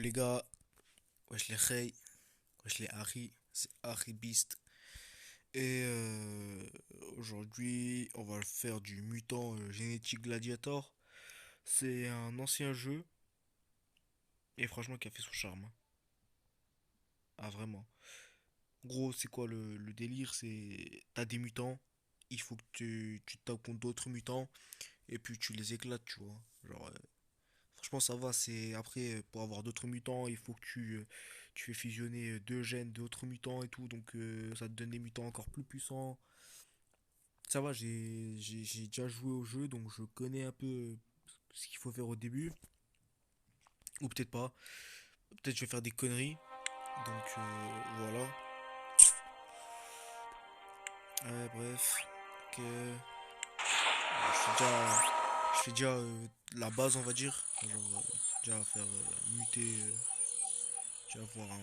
Les gars, wesh les Rey, wesh les Harry, c'est Harry Beast. Et aujourd'hui, on va faire du mutant génétique gladiator. C'est un ancien jeu, et franchement, qui a fait son charme, hein. Ah, vraiment. Gros, c'est quoi le délire? C'est. T'as des mutants, il faut que tu te tapes contre d'autres mutants, et puis tu les éclates, tu vois. Genre, franchement, ça va. C'est après pour avoir d'autres mutants, il faut que tu fais fusionner deux gènes d'autres mutants et tout, donc ça te donne des mutants encore plus puissants. Ça va, j'ai déjà joué au jeu, donc je connais un peu ce qu'il faut faire au début, ou peut-être pas. Peut-être je vais faire des conneries, donc voilà. Ouais, bref, ok. Je fais déjà la base, on va dire. Genre, déjà faire muter. Tu vas voir un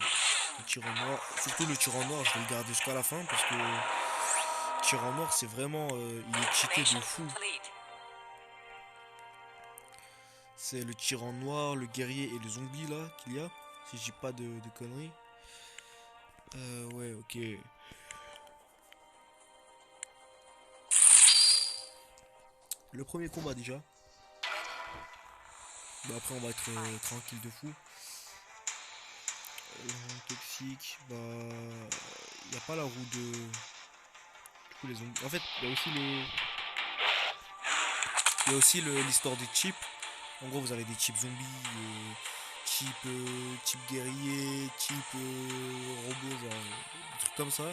tyran noir. Surtout le tyran noir, je vais le garder jusqu'à la fin parce que le tyran noir, c'est vraiment. Il est cheaté de fou. C'est le tyran noir, le guerrier et le zombie là qu'il y a. Si je dis pas de conneries. Ouais, ok. Le premier combat déjà. Bah, après, on va être tranquille de fou. Toxique, bah. Il n'y a pas la roue de. Du coup, les zombies. En fait, il y a aussi les. Il y a aussi l'histoire des chips. En gros, vous avez des chips zombies, type guerrier, type robot, genre des trucs comme ça.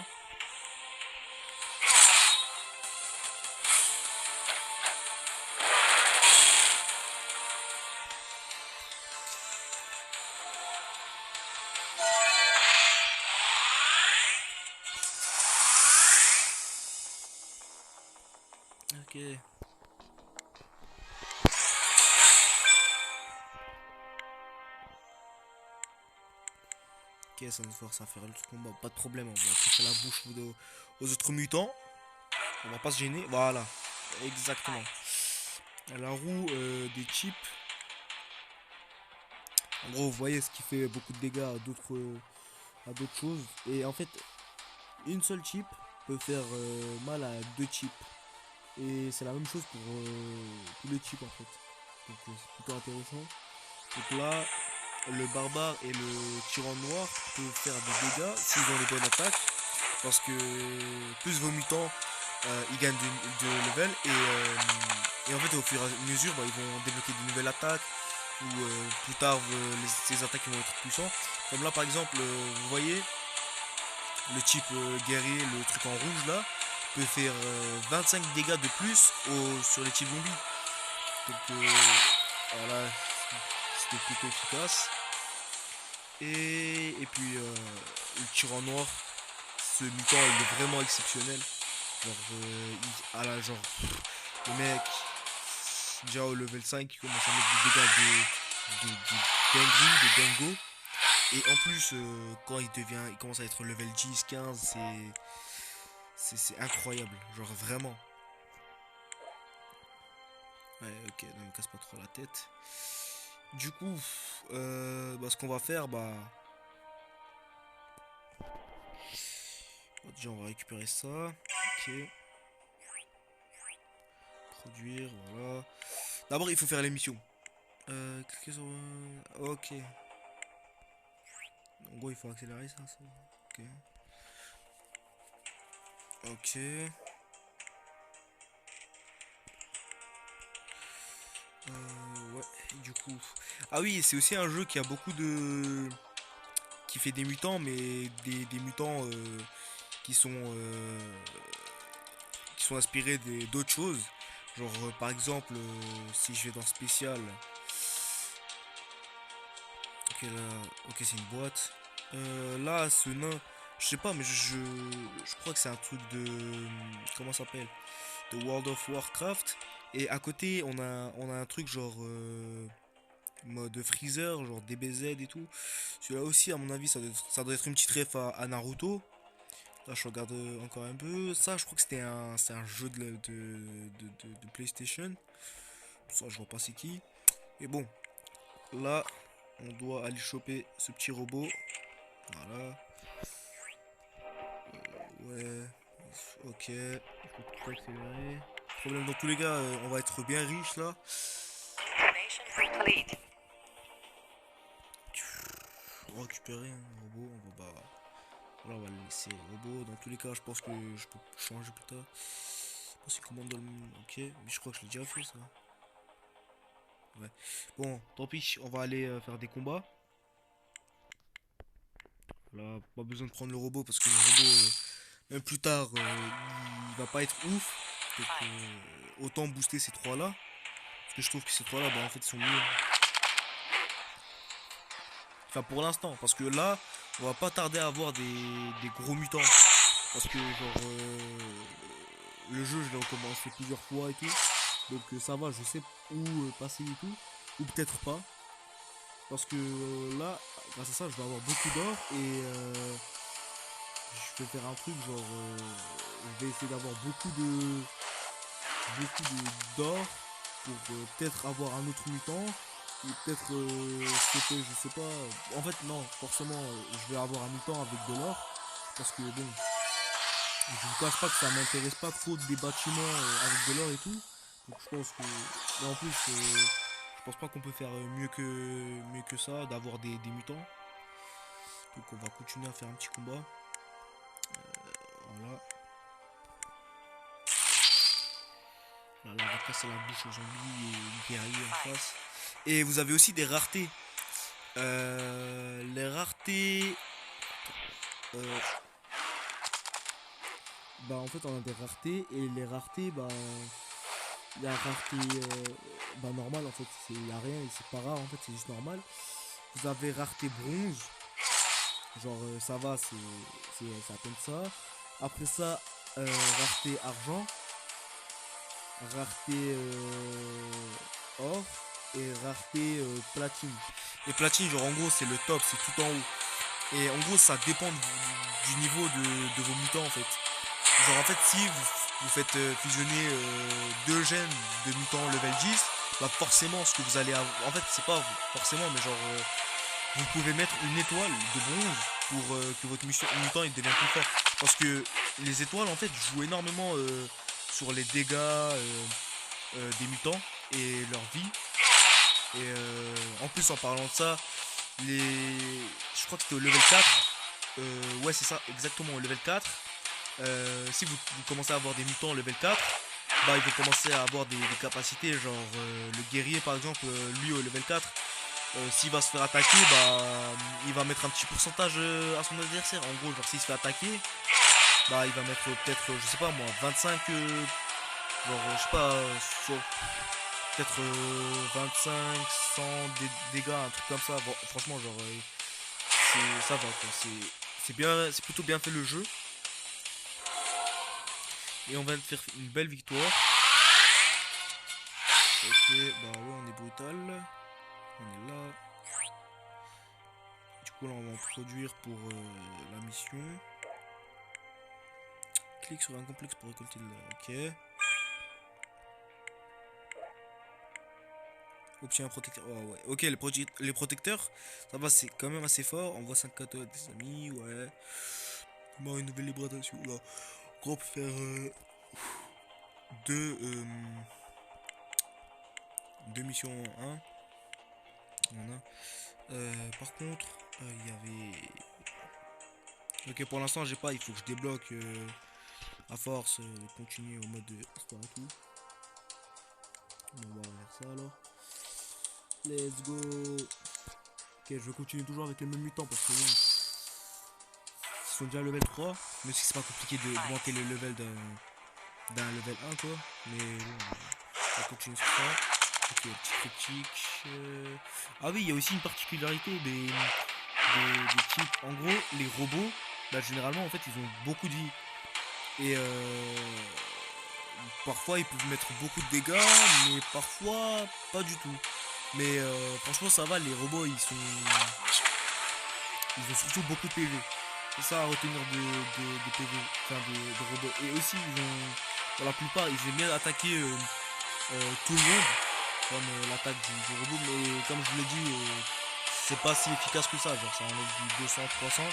Ok. Ok, ça nous force à faire le combat, pas de problème, on va casser la bouche aux autres mutants. On va pas se gêner, voilà. Exactement. La roue des chips. En gros, vous voyez ce qui fait beaucoup de dégâts à d'autres choses. Et en fait, une seule chip peut faire mal à deux chips. Et c'est la même chose pour tous les chips en fait. Donc c'est plutôt intéressant. Donc là, le barbare et le tyran noir peuvent faire des dégâts s'ils ont les bonnes attaques. Parce que plus vos mutants ils gagnent de level et en fait au fur et à mesure bah, ils vont débloquer de nouvelles attaques ou plus tard ces attaques vont être puissantes. Comme là par exemple vous voyez le type guerrier, le truc en rouge là, peut faire 25 dégâts de plus sur les types zombies. Donc voilà, c'était plutôt efficace. Et puis le tyran noir, ce mutant il est vraiment exceptionnel. Genre, genre, le mec, déjà au level 5, il commence à mettre des dégâts de dinguerie, de dingo. Et en plus, quand il commence à être level 10, 15, c'est incroyable. Genre, vraiment. Ouais, ok, ne me casse pas trop la tête. Du coup, bah, ce qu'on va faire, bah. Déjà, on va récupérer ça. Ok. Produire, voilà. D'abord, il faut faire l'émission. Cliquez sur. Ok. En gros, il faut accélérer ça. Ok. Ok. Ouais, du coup. Ah oui, c'est aussi un jeu qui a beaucoup de. Qui fait des mutants, mais des mutants qui sont inspirés d'autres choses. Genre, par exemple, si je vais dans spécial. Ok, là. Ok, c'est une boîte. Là, ce nain. Je sais pas, mais je crois que c'est un truc de. Comment ça s'appelle? De World of Warcraft. Et à côté, on a un truc genre. Mode Freezer, genre DBZ et tout. Celui-là aussi, à mon avis, ça doit être une petite ref à Naruto. Là, je regarde encore un peu. Ça, je crois que c'est un jeu de PlayStation. Ça, je vois pas c'est qui. Et bon, là, on doit aller choper ce petit robot. Voilà. Ouais. Ok. Faut tout accélérer. Problème dans tous les cas, on va être bien riche là. Récupérer un robot, on va bah. Voilà, on va le laisser robot. Dans tous les cas, je pense que je peux changer plus tard. C'est commande dans le. Ok, mais je crois que je l'ai déjà fait ça. Ouais. Bon, tant pis, on va aller faire des combats. Voilà, pas besoin de prendre le robot parce que le robot, même plus tard, il va pas être ouf. Donc, autant booster ces trois-là. Parce que je trouve que ces trois-là, bah en fait, ils sont mieux. Enfin, pour l'instant, parce que là, on va pas tarder à avoir des gros mutants. Parce que, genre, le jeu, je l'ai recommencé plusieurs fois et tout. Donc, ça va, je sais où passer et tout. Ou peut-être pas. Parce que là, grâce à ça, je vais avoir beaucoup d'or et je vais faire un truc genre, je vais essayer d'avoir d'or pour peut-être avoir un autre mutant ou peut-être sauter, je sais pas. En fait, non, forcément, je vais avoir un mutant avec de l'or parce que bon, je vous cache pas que ça m'intéresse pas trop des bâtiments avec de l'or et tout. Donc je pense que, et en plus, je pense pas qu'on peut faire mieux que ça, d'avoir des mutants. Donc on va continuer à faire un petit combat. Voilà. Là, on va casser la bouche aux zombies et guerriers en face. Et vous avez aussi des raretés. Les raretés. euh, Bah en fait on a des raretés et les raretés bah il y a rareté bah normal en fait il y a rien c'est pas rare en fait c'est juste normal. Vous avez rareté bronze genre ça va c'est à peine ça. Après ça rareté argent, rareté or et rareté platine. Et platine genre en gros c'est le top, c'est tout en haut. Et en gros ça dépend du niveau de vos mutants en fait. Genre en fait si vous faites fusionner deux gènes de mutants level 10, bah forcément ce que vous allez avoir. En fait c'est pas forcément mais genre vous pouvez mettre une étoile de bronze pour que votre mutant il devienne plus fort. Parce que les étoiles en fait jouent énormément sur les dégâts des mutants et leur vie. Et en plus en parlant de ça, je crois que c'était au level 4. Ouais c'est ça, exactement au level 4. Si vous commencez à avoir des mutants level 4, bah ils vont commencer à avoir des capacités genre le guerrier par exemple, lui au level 4, s'il va se faire attaquer, bah il va mettre un petit pourcentage à son adversaire. En gros, genre s'il se fait attaquer, bah il va mettre peut-être, je sais pas moi, 25, genre je sais pas, sur peut-être 25, 100 dégâts, un truc comme ça. Bon, franchement, genre ça va quoi, c'est bien, c'est plutôt bien fait le jeu. Et on va faire une belle victoire. Ok, bah ouais, on est brutal. On est là. Du coup, là, on va en produire pour la mission. Clique sur un complexe pour récolter le. Ok. Obtient un protecteur. Oh, ouais. Ok, les protecteurs, ça va, c'est quand même assez fort. On voit 5 cathodes, des amis, ouais. Comment une nouvelle libération là. On peut faire deux, deux missions en un. Voilà. Par contre, il y avait. Ok, pour l'instant, j'ai pas. Il faut que je débloque à force de continuer au mode histoire et tout. On va faire ça alors. Let's go. Ok, je vais continuer toujours avec les mêmes mutants parce que bon, ils sont déjà level 3. Même si c'est pas compliqué de monter le level d'un level 1 quoi. Mais bon, on va continuer sur ça. Ok, petit critique. Ah oui, il y a aussi une particularité des types. En gros, les robots, bah, généralement en fait ils ont beaucoup de vie. Et parfois ils peuvent mettre beaucoup de dégâts, mais parfois pas du tout. Mais franchement ça va, les robots ils ont surtout beaucoup de PV. C'est ça à retenir de PV, enfin de robots. Et aussi ils ont, pour la plupart, ils aiment bien attaquer tout le monde, comme l'attaque du robot. Mais comme je vous l'ai dit, c'est pas si efficace que ça, genre ça enlève du 200, 300.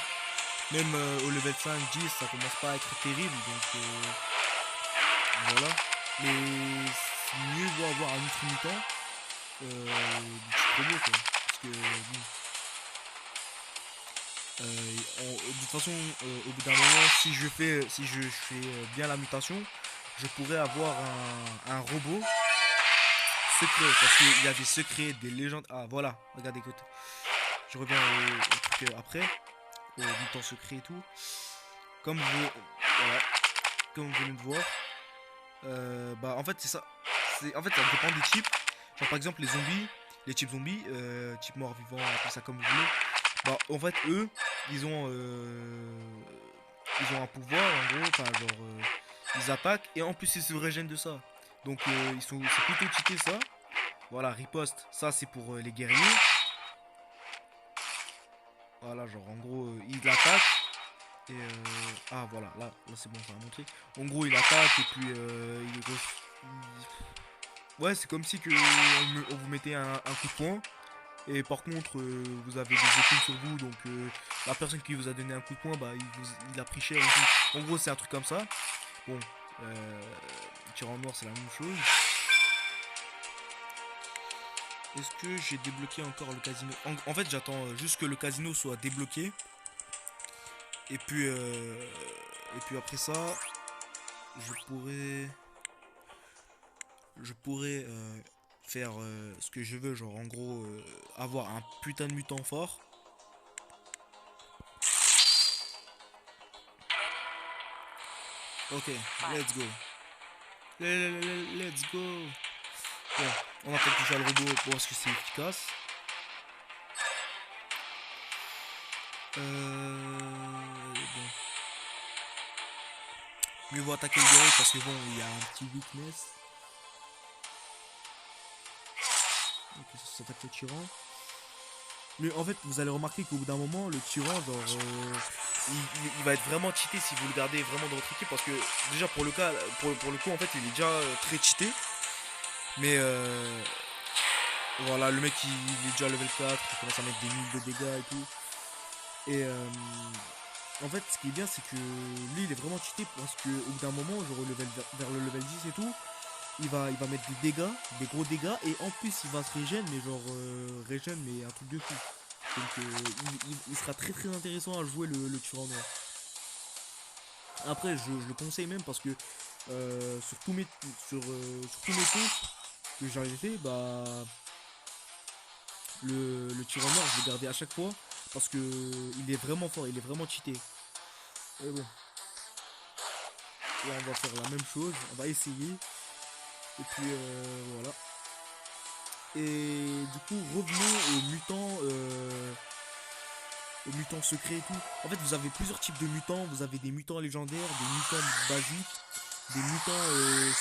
Même au level 5, 10, ça commence pas à être terrible, donc voilà. Mais mieux vaut avoir un autre mutant du petit promo quoi. Parce que bon, de toute façon, au bout d'un moment, si je fais bien la mutation, je pourrais avoir un robot secret. Parce qu'il y a des secrets, des légendes. Ah voilà, regarde, écoute. Je reviens au truc après, au mutant secret et tout. Comme vous, voilà, comme vous venez de voir, bah en fait c'est ça. En fait ça dépend des types. Genre par exemple les zombies, les types zombies, type mort vivant, appelez ça comme vous voulez. Bah en fait eux, ils ont ils ont un pouvoir en gros, enfin genre ils attaquent et en plus ils se régènent de ça. Donc c'est plutôt cheaté ça. Voilà, riposte, ça c'est pour les guerriers. Voilà, genre en gros ils attaquent et ah voilà, là c'est bon, ça va montrer. En gros il attaque et puis ouais, c'est comme si que on vous mettait un coup de poing. Et par contre, vous avez des épines sur vous, donc la personne qui vous a donné un coup de poing, bah il a pris cher aussi. En gros, c'est un truc comme ça. Bon, tirant noir, c'est la même chose. Est-ce que j'ai débloqué encore le casino? En fait, j'attends juste que le casino soit débloqué. Et puis après ça, je pourrais, faire ce que je veux, genre en gros avoir un putain de mutant fort. Ok, let's go. Let's go. Bon, on va peut-être toucher le robot pour voir ce que c'est efficace. Bon. Mieux vaut attaquer le guerrier parce que bon, il y a un petit weakness. Ok, ça s'attaque le tyran. Mais en fait, vous allez remarquer qu'au bout d'un moment, le tyran, genre, il va être vraiment cheaté si vous le gardez vraiment dans votre équipe. Parce que déjà, pour le coup, en fait, il est déjà très cheaté. Mais voilà, le mec, il est déjà level 4, il commence à mettre des 1000 de dégâts et tout. Et en fait, ce qui est bien, c'est que lui, il est vraiment cheaté parce qu'au bout d'un moment, genre vers le level 10 et tout, il va mettre des dégâts, des gros dégâts, et en plus, il va se régène, mais genre, régène, mais un truc de fou. Donc, il sera très très intéressant à jouer le tueur noir. Après, je le conseille même parce que sur tous mes comptes que j'avais fait, bah, le tueur noir, je le gardais à chaque fois parce que il est vraiment fort, il est vraiment cheaté. Et bon, là on va faire la même chose, on va essayer. Et puis voilà. Et du coup, revenons aux mutants secrets et tout. En fait, vous avez plusieurs types de mutants. Vous avez des mutants légendaires, des mutants basiques, des mutants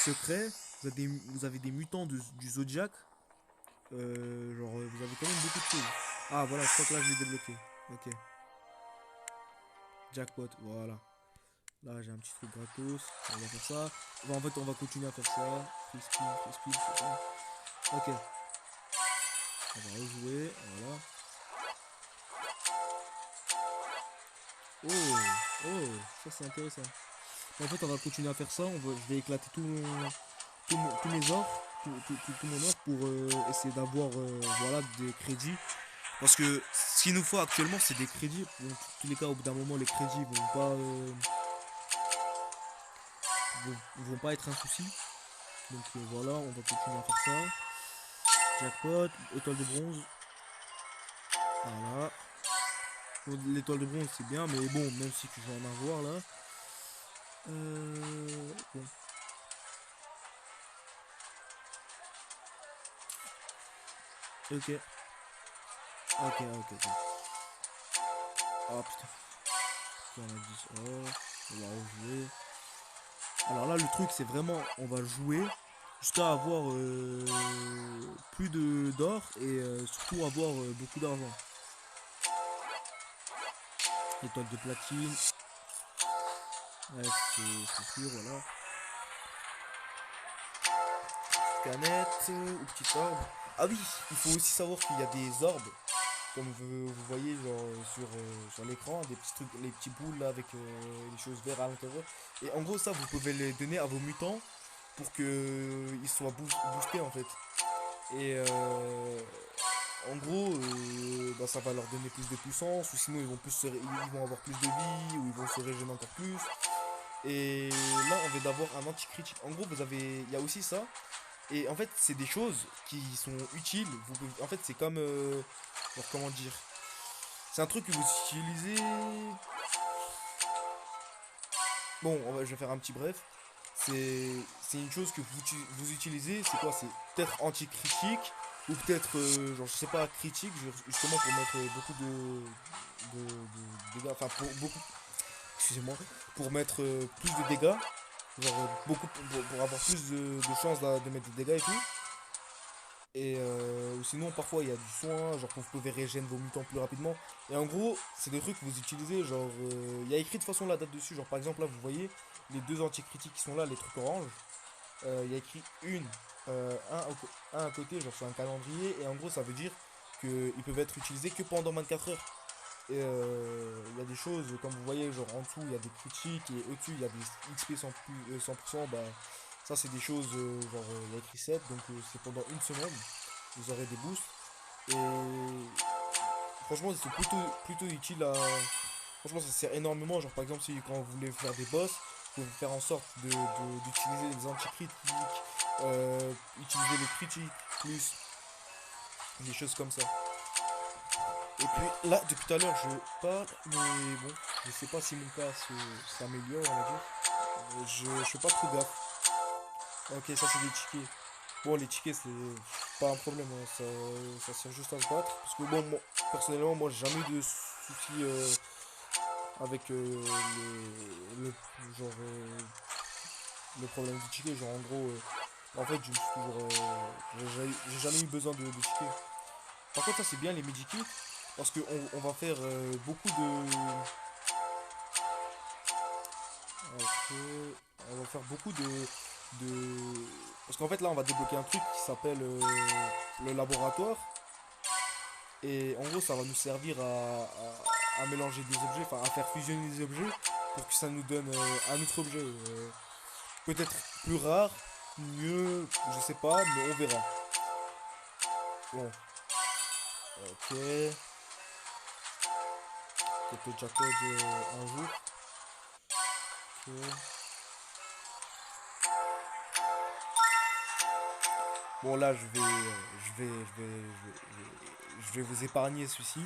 secrets. Vous avez des mutants du Zodiac. Genre, vous avez quand même beaucoup de choses. Ah, voilà, je crois que là, je l'ai débloqué. Ok. Jackpot, voilà. Là, j'ai un petit truc gratos. On va faire ça. En fait, on va continuer à faire ça. Free spin, c'est ça. Ok. On va rejouer. Voilà. Oh, oh, ça c'est intéressant. En fait, on va continuer à faire ça. Je vais éclater tous mes ors, tout mon or pour essayer d'avoir voilà, des crédits. Parce que ce qu'il nous faut actuellement, c'est des crédits. Bon, dans tous les cas, au bout d'un moment, les crédits vont pas être un souci. Donc voilà, on va continuer à faire ça. Jackpot, étoile de bronze. Voilà. Bon, l'étoile de bronze, c'est bien, mais bon, même si tu vas en avoir là. Bon. Ok. Ok. Oh putain. On a dit on va rejouer. Alors là, le truc, c'est vraiment, on va jouer jusqu'à avoir plus d'or et surtout avoir beaucoup d'argent. Étoile de platine. Ouais, c'est sûr, voilà. Canette ou petit orbe. Ah oui, il faut aussi savoir qu'il y a des orbes comme vous voyez genre, sur l'écran, des petits trucs, les petits boules là avec les choses vertes à l'intérieur. Et en gros, ça, vous pouvez les donner à vos mutants pour que ils soient boostés en fait. Et en gros, bah, ça va leur donner plus de puissance, ou sinon ils vont avoir plus de vie, ou ils vont se régénérer encore plus. Et là, on vient d'avoir un anti-critique. En gros, il y a aussi ça. Et en fait, c'est des choses qui sont utiles. En fait, c'est comme, alors, comment dire, c'est un truc que vous utilisez. Bon, je vais faire un petit bref. C'est une chose que vous utilisez. C'est quoi? C'est peut-être anti-critique ou peut-être, genre, je sais pas, critique, justement pour mettre beaucoup de dégâts. Enfin, pour beaucoup, excusez-moi, pour mettre plus de dégâts. Genre, beaucoup pour avoir plus de chances de mettre des dégâts et tout. Et ou sinon, parfois il y a du soin, genre vous pouvez régénérer vos mutants plus rapidement. Et en gros, c'est des trucs que vous utilisez, genre il y a écrit de façon la date dessus. Genre par exemple, là vous voyez les deux anticritiques qui sont là, les trucs orange. Il y a écrit un à côté, genre sur un calendrier. Et en gros, ça veut dire qu'ils peuvent être utilisés que pendant 24 heures. Et il y a des choses, comme vous voyez, genre en dessous il y a des critiques et au-dessus il y a des XP 100%, bah ça c'est des choses, genre il y a écrit 7, donc c'est pendant une semaine, vous aurez des boosts. Et franchement c'est plutôt utile à... Franchement ça sert énormément, genre par exemple si quand vous voulez faire des boss, vous pouvez faire en sorte d'utiliser les anticritiques, utiliser les critiques, plus des choses comme ça. Et puis là, depuis tout à l'heure, je parle, mais bon, je sais pas si mon cas s'améliore, on va dire. Je fais pas trop gaffe. Ok, ça c'est des tickets. Bon, les tickets, c'est pas un problème, hein, ça sert juste à se battre. Parce que bon, moi, personnellement, moi j'ai jamais eu de soucis avec genre, le problème du ticket. Genre en gros, en fait, je me suis toujours, j'ai jamais eu besoin de tickets. Par contre, ça c'est bien les medikits. Parce qu'on va faire beaucoup de. Ok. On va faire beaucoup de. Parce qu'en fait là on va débloquer un truc qui s'appelle le laboratoire. Et en gros ça va nous servir à mélanger des objets, enfin à faire fusionner des objets pour que ça nous donne un autre objet. Peut-être plus rare, mieux, je sais pas, mais on verra. Bon, ok. Peut-être jackpot un jour. Ok. Bon là je vais vous épargner ceci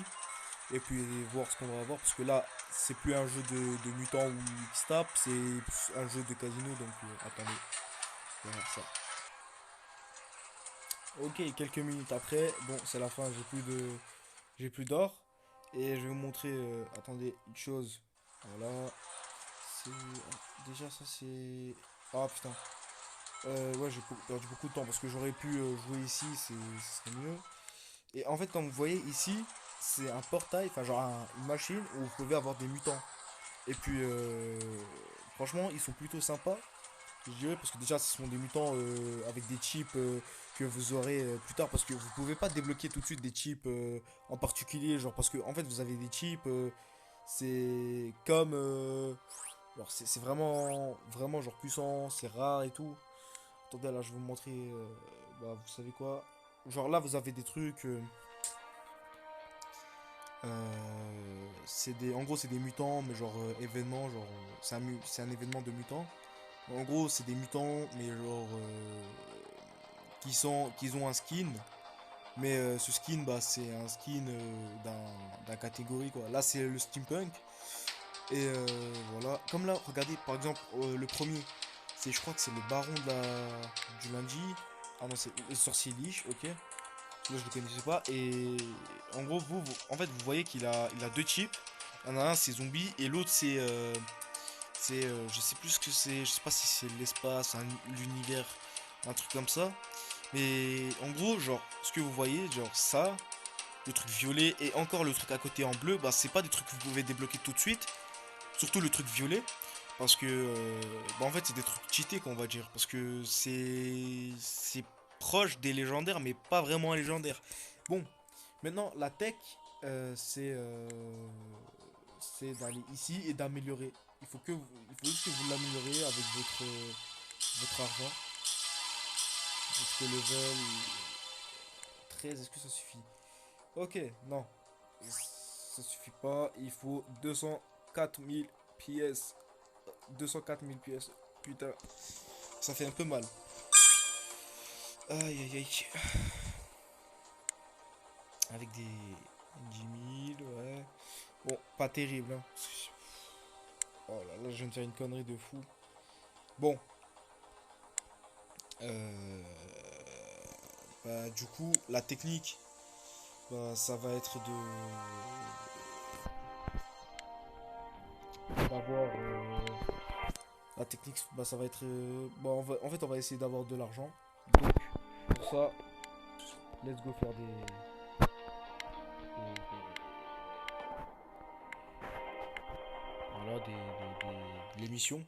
et puis voir ce qu'on va avoir parce que là c'est plus un jeu de mutant ou X-Tap, c'est un jeu de casino donc attendez, on va voir ça. Ok, quelques minutes après, bon c'est la fin, j'ai plus d'or et je vais vous montrer, attendez une chose, voilà, c'est déjà ça c'est, ah putain, ouais j'ai perdu beaucoup de temps parce que j'aurais pu jouer ici, c'est mieux. Et en fait, comme vous voyez ici, c'est un portail, enfin genre une machine où vous pouvez avoir des mutants. Et puis, franchement, ils sont plutôt sympas, je dirais, parce que déjà, ce sont des mutants avec des chips que vous aurez plus tard, parce que vous pouvez pas débloquer tout de suite des chips en particulier, genre parce que en fait, vous avez des chips, c'est comme, genre c'est vraiment genre puissant, c'est rare et tout. Attendez, là, je vais vous montrer, bah, vous savez quoi, genre là, vous avez des trucs. En gros, c'est des mutants, mais genre événement, genre c'est un événement de mutants. En gros, c'est des mutants, mais genre qui ont un skin, mais ce skin, bah, c'est un skin d'un catégorie quoi. Là, c'est le steampunk et voilà. Comme là, regardez, par exemple, le premier, je crois que c'est le baron du lundi. Ah non, c'est le sorcier liche, ok. Là, je le connaissais pas. Et en gros, en fait, vous voyez il a deux chips. Il y en a un, c'est zombie, et l'autre, je sais plus ce que c'est. Je sais pas si c'est l'espace, l'univers, un truc comme ça. Mais en gros, genre, ce que vous voyez, genre ça, le truc violet et encore le truc à côté en bleu, bah, c'est pas des trucs que vous pouvez débloquer tout de suite. Surtout le truc violet. Parce que, bah, en fait, c'est des trucs cheatés, qu'on va dire. Parce que c'est proche des légendaires, mais pas vraiment légendaires. Bon, maintenant, la tech. c'est d'aller ici et d'améliorer. Il faut juste que vous l'améliorez avec votre argent. Jusqu'au level 13, est-ce que ça suffit? Ok, non. Ça suffit pas. Il faut 204 000 pièces. 204 000 pièces. Putain, ça fait un peu mal. Aïe aïe aïe. Avec des 10 000, ouais. Bon, pas terrible, hein. Oh là là, je viens de faire une connerie de fou. Bon. Bah, du coup, la technique, bah, ça va être d'avoir la technique, bah, ça va être bah, en fait, on va essayer d'avoir de l'argent. Donc, pour ça, let's go faire voilà, les missions.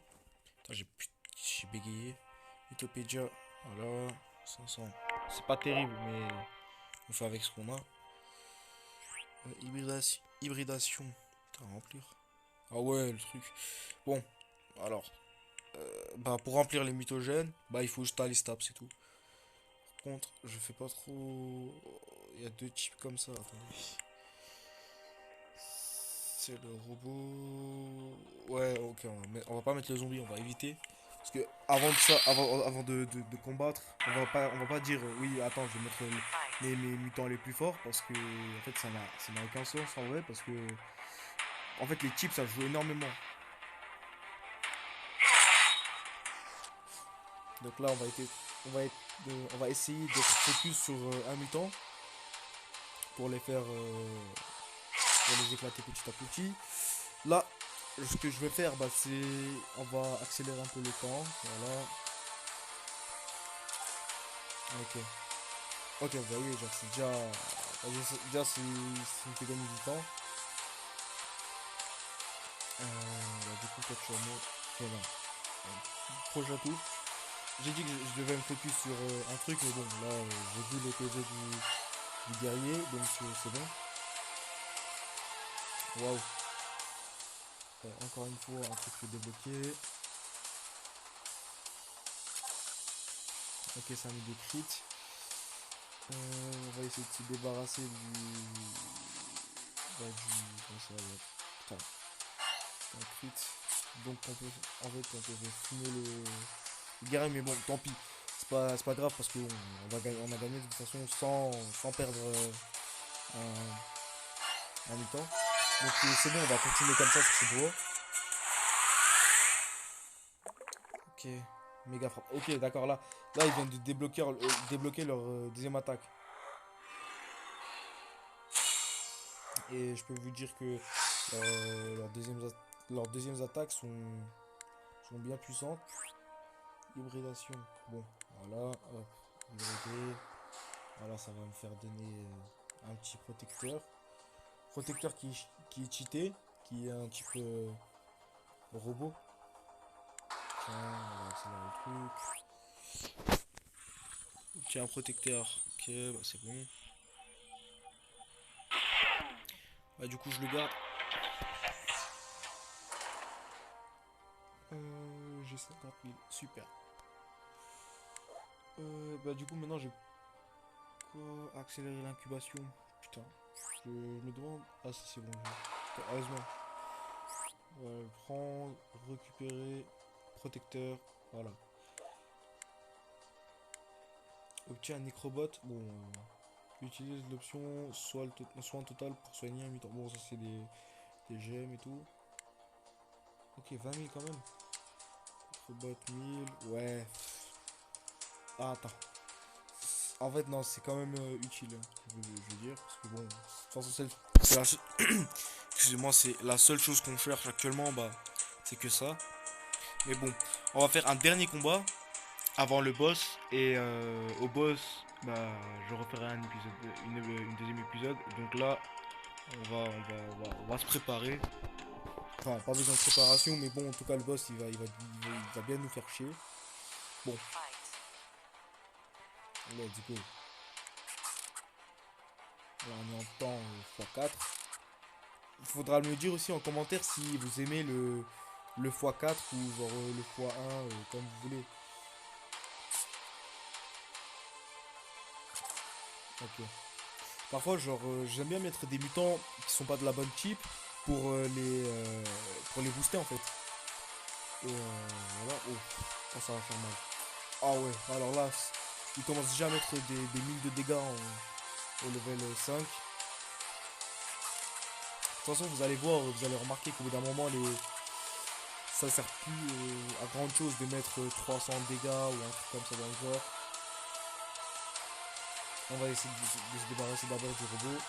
Attends, j'ai bégayé. Utopia, voilà, 500. C'est pas terrible, mais on fait avec ce qu'on a. Hybridation. Putain, remplir. Ah ouais, le truc. Bon, alors, bah pour remplir les mythogènes, bah il faut juste aller stab, c'est tout. Par contre, je fais pas trop. Il y a deux types comme ça. Attendez. C'est le robot. Ouais, ok, on va pas mettre le zombie, on va éviter. Parce que avant de ça, avant de combattre, on va pas dire oui, attends, je vais mettre mes mutants les plus forts parce que en fait ça n'a aucun sens en vrai parce que en fait les chips ça joue énormément. Donc là on va essayer d'être focus sur un mutant pour les faire pour les éclater petit à petit. Là, ce que je vais faire, bah, c'est on va accélérer un peu le temps. Voilà. Ok. Ok, vous voyez, genre, c'est déjà. Déjà, c'est une fait gagner du temps. Bah, du coup, toi, tu vas me. Voilà. Prochain tour. J'ai dit que je devais me focus sur un truc, mais bon, là, j'ai vu les PV du guerrier, donc c'est bon. Waouh. Encore une fois, un truc débloqué. Ok, ça a mis des crits. On va essayer de se débarrasser comment ça va être. Putain, un crit. Donc en fait on peut fumer le guerrier, mais bon, tant pis. C'est pas grave parce qu'on on a gagné de toute façon sans perdre un mi-temps. Donc c'est bon, on va continuer comme ça sur ce doigt. Ok, méga frappe. Ok, d'accord, là ils viennent de débloquer leur deuxième attaque. Et je peux vous dire que leurs deuxièmes attaques sont bien puissantes. Hybridation. Bon, voilà, hop, hybridé. Voilà, ça va me faire donner un petit protecteur. Protecteur qui est cheaté, qui est un type robot. Tiens, on va accélérer le truc. Tiens, un protecteur. Ok, bah c'est bon. Bah du coup, je le garde. J'ai 50 000. Super. Bah du coup, maintenant, j'ai quoi? Accélérer l'incubation. Putain. Je me demande. Ah, si c'est bon. Heureusement. Voilà, prendre, récupérer, protecteur. Voilà. Obtient un nécrobot. Bon. Utilise l'option soin total pour soigner un mutant. Bon, ça c'est des gemmes et tout. Ok, 20 000 quand même. Nécrobot 1000. Ouais. Ah, attends. En fait, non, c'est quand même utile. Je veux dire. Parce que bon. De toute façon, c'est la excusez-moi, c'est la seule chose qu'on cherche actuellement. Bah, c'est que ça. Mais bon, on va faire un dernier combat avant le boss. Et au boss, bah, je referai un épisode, une deuxième épisode. Donc là, on va se préparer. Enfin, pas besoin de préparation, mais bon, en tout cas, le boss, il va bien nous faire chier. Bon, let's go. Là, on est en temps x4. Il faudra me dire aussi en commentaire si vous aimez le x4 ou genre le x1, comme vous voulez. Ok. Parfois, genre, j'aime bien mettre des mutants qui sont pas de la bonne type pour les booster en fait. Et voilà. Oh, oh, ça va faire mal. Ah ouais, alors là, il commence déjà à mettre des 1000 de dégâts au level 5. De toute façon, vous allez voir, vous allez remarquer qu'au bout d'un moment, ça sert plus à grande chose de mettre 300 dégâts ou un truc comme ça dans le genre. On va essayer de se débarrasser d'abord du robot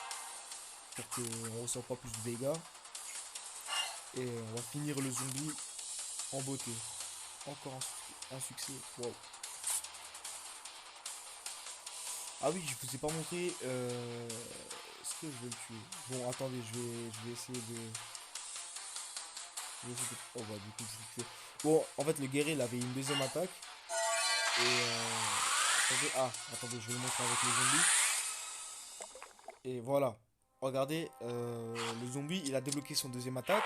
pour qu'on ne ressent pas plus de dégâts. Et on va finir le zombie en beauté. Encore un succès. Wow. Ah oui, je vous ai pas montré. Est-ce que je vais le tuer? Bon, attendez, je vais essayer de. Oh bah du coup je vais le tuer. Bon, en fait le guerrier il avait une deuxième attaque. Et attendez, attendez, je vais le montrer avec les zombies. Et voilà. Regardez, le zombie il a débloqué son deuxième attaque.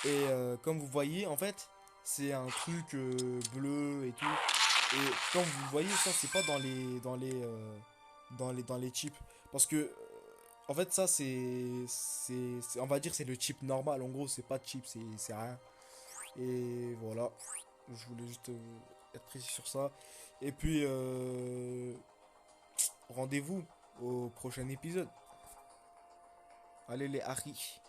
Et comme vous voyez, en fait, c'est un truc bleu et tout. Et comme vous le voyez, ça c'est pas dans les chips. Parce que en fait ça on va dire c'est le chip normal. En gros c'est pas de chip, c'est rien. Et voilà. Je voulais juste être précis sur ça. Et puis rendez-vous au prochain épisode. Allez les Harry.